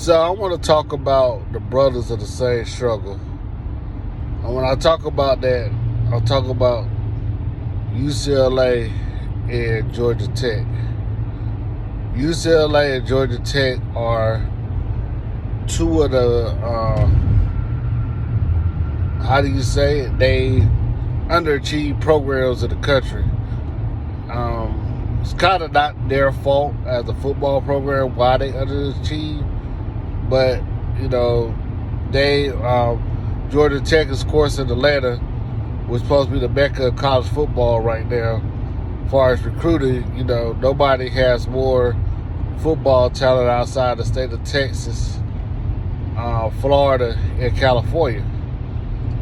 So I want to talk about the brothers of the same struggle. And when I talk about that, I'll talk about UCLA and Georgia Tech. UCLA and Georgia Tech are two of the, how do you say it? They underachieved programs in the country. It's kind of not their fault as a football program why they underachieved, but they Georgia Tech is, of course, in Atlanta, was supposed to be the mecca of college football right now. As far as recruiting, nobody has more football talent outside the state of Texas, Florida, and California.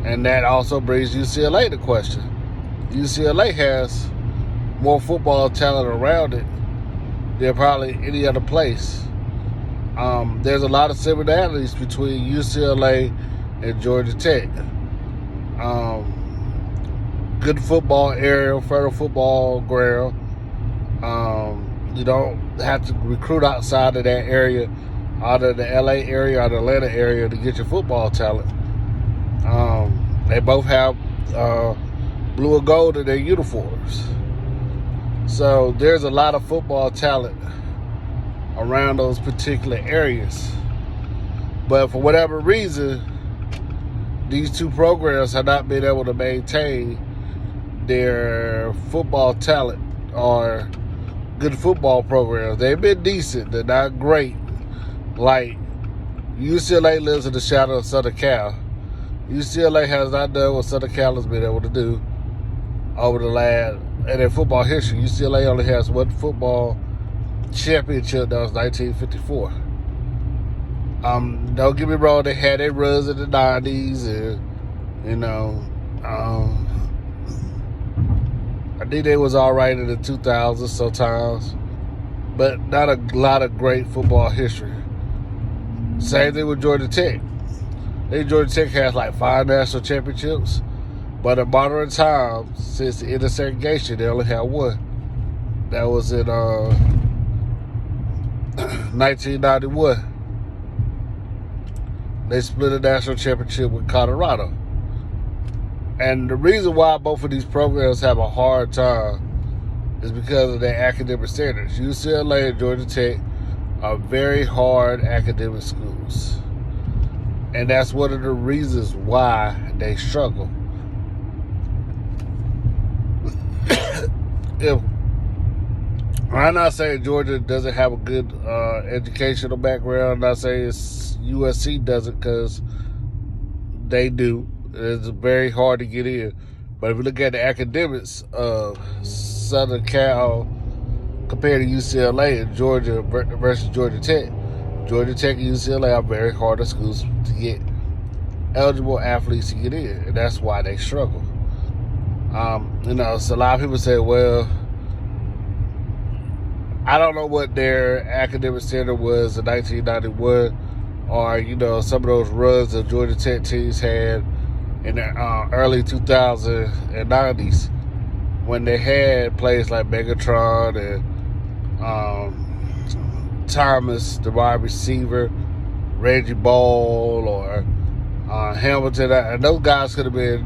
And that also brings UCLA to question. UCLA has more football talent around it than probably any other place. There's a lot of similarities between UCLA and Georgia Tech. Good football area, federal football ground. You don't have to recruit outside of that area, out of the LA area or the Atlanta area to get your football talent. They both have blue and gold in their uniforms. So there's a lot of football talent around those particular areas. But for whatever reason, these two programs have not been able to maintain their football talent or good football programs. They've been decent. They're not great. Like, UCLA lives in the shadow of Southern Cal. UCLA has not done what Southern Cal has been able to do over the last, in their football history. UCLA only has one football championship, that was 1954. Don't get me wrong, they had their runs in the 90s, and I think they was all right in the 2000s sometimes, but not a lot of great football history. Same thing with Georgia Tech. I think Georgia Tech has like 5 national championships, but in modern times, since the end of segregation, they only had one. That was in 1991. They split a national championship with Colorado. And the reason why both of these programs have a hard time is because of their academic standards. UCLA and Georgia Tech are very hard academic schools. And that's one of the reasons why they struggle. I'm not saying Georgia doesn't have a good educational background. I'm not saying USC doesn't, because they do. It's very hard to get in. But if you look at the academics of Southern Cal compared to UCLA and Georgia versus Georgia Tech and UCLA are very harder schools to get eligible athletes to get in. And that's why they struggle. So a lot of people say, well, I don't know what their academic standard was in 1991 or, some of those runs that Georgia Tech teams had in the early 2090s when they had players like Megatron and Thomas, the wide receiver, Reggie Ball, or Hamilton. And those guys could have been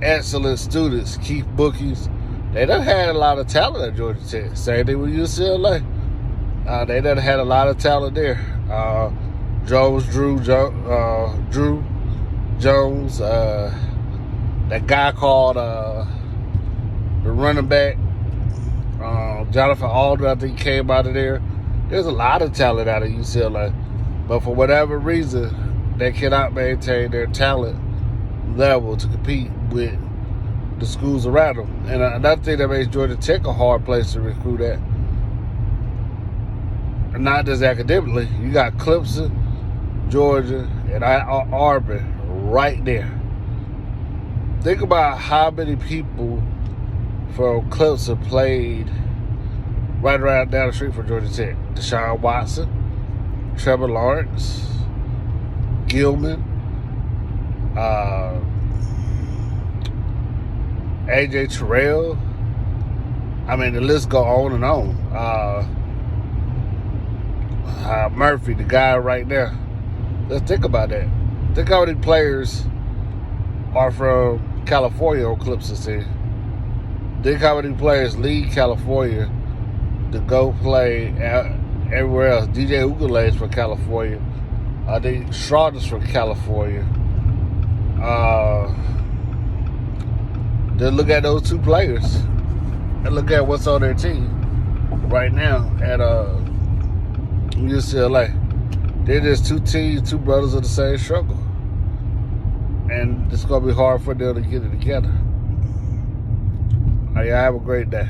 excellent students. Keith Bookies. They done had a lot of talent at Georgia Tech. Same thing with UCLA. They done had a lot of talent there. Drew Jones, that guy called the running back, Jonathan Alder, I think, came out of there. There's a lot of talent out of UCLA, but for whatever reason, they cannot maintain their talent level to compete with the schools around them. And another thing that makes Georgia Tech a hard place to recruit at, and not just academically, you got Clemson, Georgia, and Auburn right there. Think about how many people from Clemson played right around down the street from Georgia Tech. Deshaun Watson, Trevor Lawrence, Gilman, AJ Terrell. I mean, the list go on and on. Murphy, the guy right there. Let's think about that. Think how many players are from California on Clips's team. Think how many players leave California to go play everywhere else. DJ Ugule is from California. I think Stroud is from California. Then look at those two players and look at what's on their team right now at UCLA. They're just two brothers of the same struggle. And it's going to be hard for them to get it together. All right, y'all have a great day.